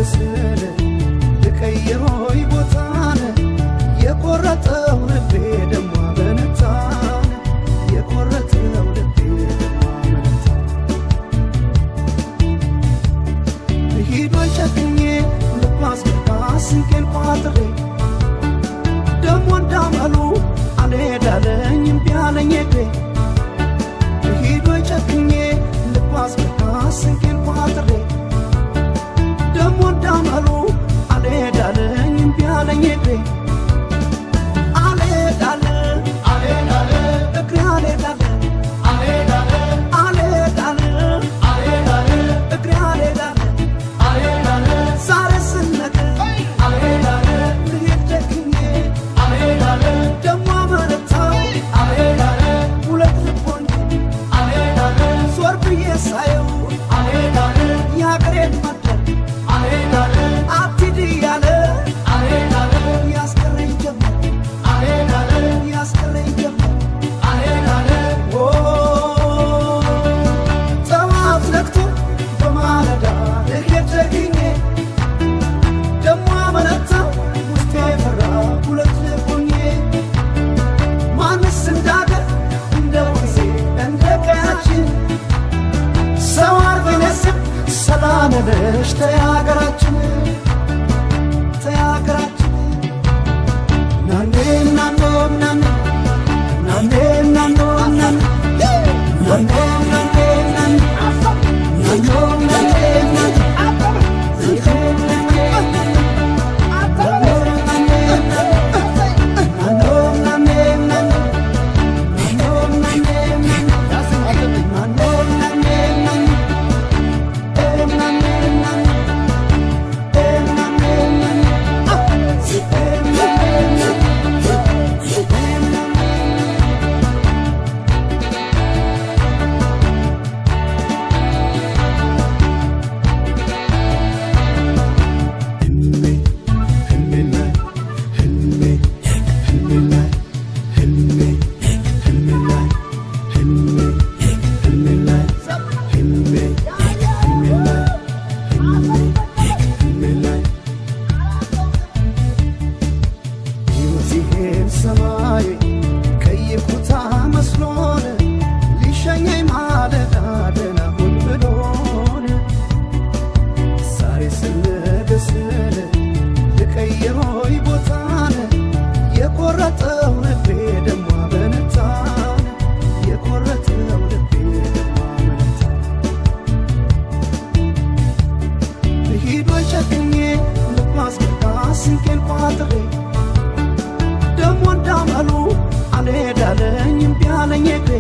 ስነግስል ልቀይሮይ ቦታን የቆረጠው ልቤ ደሞ አመነታን የቆረጠው ልቤ ደሞ አመነታን ሂዶይ ጨክኜ ልባስ ስንቄን ቋጥሬ ደሞ እንዳመሉ አልሄዳለኝ እምቢ አለኝ እግሬ ሂዶይ ጨክኜ ልባስ ስንቄን ቋጥሬ ደሞ እንዳመሉ አልሄዳለኝ እምቢ አለኝ እግሬ አልሄዳለ አልሄዳለ እግሬ አልሄዳለ አልሄዳለ አልሄዳለ አልሄዳለ እግሬ አልሄዳለ አልሄዳለ ዛሬ ስነገ አልሄዳለ ልሄድ ጨክኜ አልሄዳለ ደሞ አመነታ አልሄዳለ ሁለት ልቦኝ አልሄዳለ ዞር ብዬ ሳየው አልሄዳለ ያገሬን መድረክ አልሄዳለ አትሂድ እያለ አልሄዳለ ያስቀረኝ ጀመር አልሄዳለ ያስቀረኝ ጀመር አልሄዳለ ጠዋት ነግቶ በማለዳ ልሄድ ጨክኜ ደሞ አመነታ ውስጤ ፈራ ሁለት ልቦኜ ማንስ እንዳገር እንደ ወንዜ እንደ ቀያችን ሰው አርገነስም ሰላም ነሽ ተያገራችን ተያገራችን ናኔ ናኖ ናኔ ናኔ ናኖ ናኔ ናኔ ናኔ ናኔ ናኖ ናኔ ናኔ ሰማይ ከይኩታ መስሎን ሊሸኘኝ ማለዳ ደህና ሁን ብሎን ዛሬ ስነግስል ልቀይሮይ ቦታን የቆረጠው ልቤ ደሞ አመነታን የቆረጠው ልቤ ደሞ አመነታን ሂዶይ ጨክኜ ልባስ ስንቄን ቋጥሬ ደሞ እንዳመሉ አልሄዳለኝ እምቢ አለኝ እግሬ